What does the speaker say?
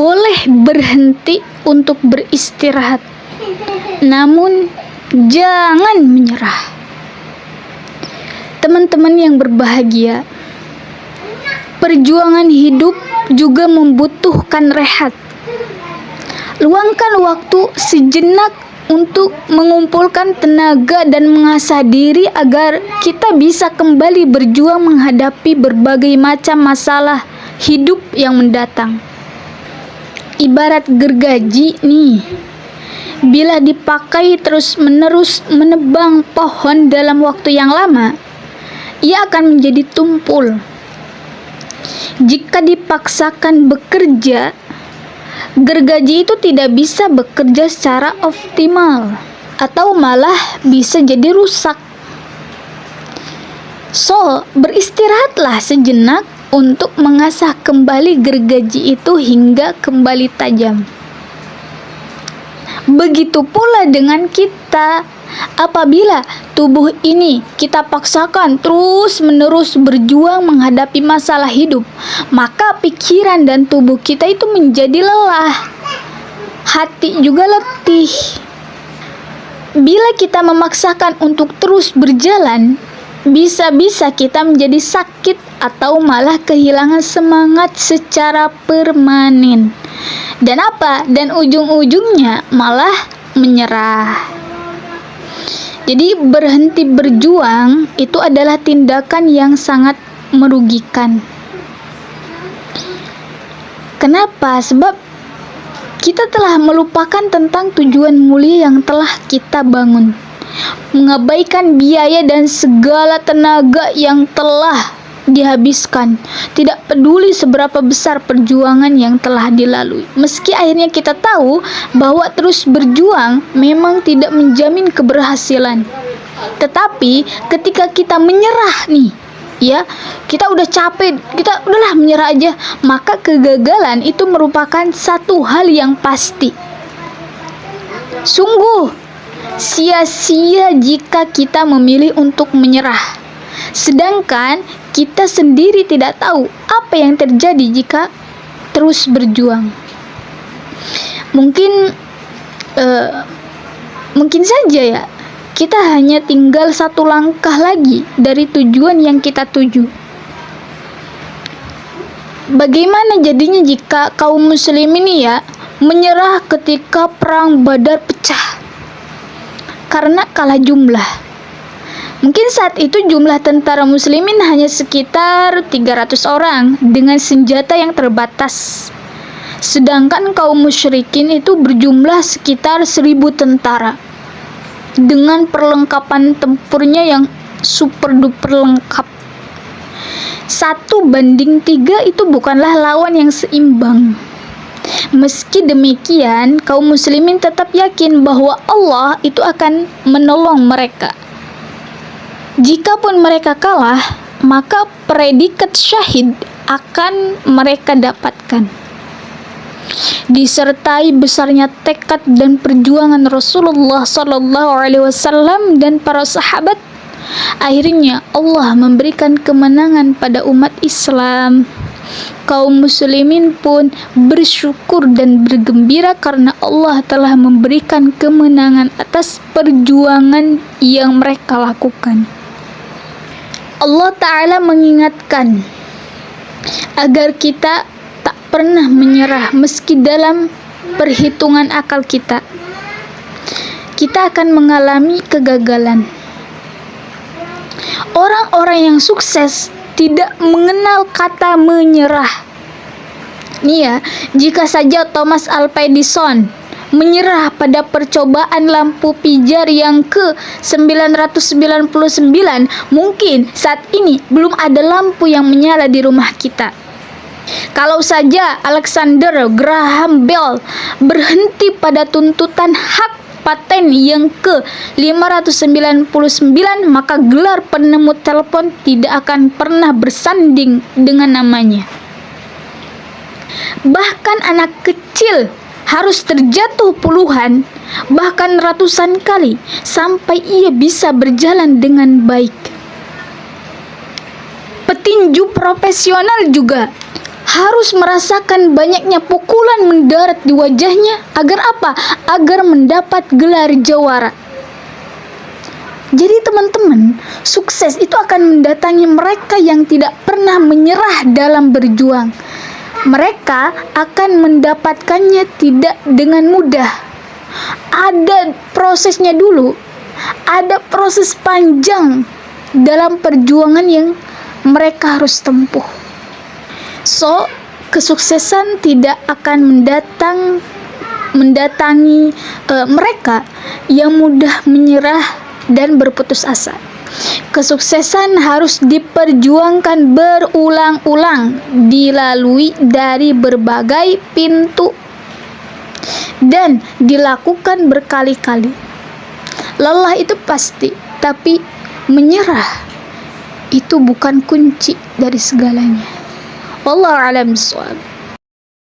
boleh berhenti untuk beristirahat, namun jangan menyerah. Teman-teman yang berbahagia, perjuangan hidup juga membutuhkan rehat. Luangkan waktu sejenak untuk mengumpulkan tenaga dan mengasah diri agar kita bisa kembali berjuang menghadapi berbagai macam masalah hidup yang mendatang. Ibarat gergaji nih, bila dipakai terus-menerus menebang pohon dalam waktu yang lama, ia akan menjadi tumpul. Jika dipaksakan bekerja, gergaji itu tidak bisa bekerja secara optimal atau malah bisa jadi rusak. So, beristirahatlah sejenak untuk mengasah kembali gergaji itu hingga kembali tajam. Begitu pula dengan kita. Apabila tubuh ini kita paksakan terus-menerus berjuang menghadapi masalah hidup, maka pikiran dan tubuh kita itu menjadi lelah. Hati juga letih. Bila kita memaksakan untuk terus berjalan, bisa-bisa kita menjadi sakit atau malah kehilangan semangat secara permanen. Dan ujung-ujungnya malah menyerah. Jadi berhenti berjuang itu adalah tindakan yang sangat merugikan. Kenapa? Sebab kita telah melupakan tentang tujuan mulia yang telah kita bangun. Mengabaikan biaya dan segala tenaga yang telah dihabiskan, tidak peduli seberapa besar perjuangan yang telah dilalui. Meski akhirnya kita tahu bahwa terus berjuang memang tidak menjamin keberhasilan. Tetapi ketika kita menyerah nih, ya, kita udah capek, kita udahlah menyerah aja, maka kegagalan itu merupakan satu hal yang pasti. Sungguh sia-sia jika kita memilih untuk menyerah. Sedangkan kita sendiri tidak tahu apa yang terjadi jika terus berjuang. Mungkin saja ya, kita hanya tinggal satu langkah lagi dari tujuan yang kita tuju. Bagaimana jadinya jika kaum muslim ini ya menyerah ketika perang Badar pecah karena kalah jumlah? Mungkin saat itu jumlah tentara muslimin hanya sekitar 300 orang dengan senjata yang terbatas. Sedangkan kaum musyrikin itu berjumlah sekitar 1000 tentara dengan perlengkapan tempurnya yang super duper lengkap. 1:3 itu bukanlah lawan yang seimbang. Meski demikian, kaum muslimin tetap yakin bahwa Allah itu akan menolong mereka. Jikapun mereka kalah, maka predikat syahid akan mereka dapatkan. Disertai besarnya tekad dan perjuangan Rasulullah SAW dan para sahabat, akhirnya Allah memberikan kemenangan pada umat Islam. Kaum muslimin pun bersyukur dan bergembira karena Allah telah memberikan kemenangan atas perjuangan yang mereka lakukan. Allah Ta'ala mengingatkan agar kita tak pernah menyerah meski dalam perhitungan akal kita akan mengalami kegagalan. Orang-orang yang sukses tidak mengenal kata menyerah. Nih ya, jika saja Thomas Alva Edison menyerah pada percobaan lampu pijar yang ke-999, mungkin saat ini belum ada lampu yang menyala di rumah kita. Kalau saja Alexander Graham Bell berhenti pada tuntutan hak paten yang ke-599, maka gelar penemu telepon tidak akan pernah bersanding dengan namanya. Bahkan anak kecil harus terjatuh puluhan, bahkan ratusan kali sampai ia bisa berjalan dengan baik. Petinju profesional juga harus merasakan banyaknya pukulan mendarat di wajahnya. Agar apa? Agar mendapat gelar jawara. Jadi teman-teman, sukses itu akan mendatangi mereka yang tidak pernah menyerah dalam berjuang. Mereka akan mendapatkannya tidak dengan mudah. Ada prosesnya dulu. Ada proses panjang dalam perjuangan yang mereka harus tempuh. So, kesuksesan tidak akan mendatangi mereka yang mudah menyerah dan berputus asa. Kesuksesan harus diperjuangkan berulang-ulang, dilalui dari berbagai pintu, dan dilakukan berkali-kali. Lelah itu pasti, tapi menyerah itu bukan kunci dari segalanya. Wallahu a'lam bishawab.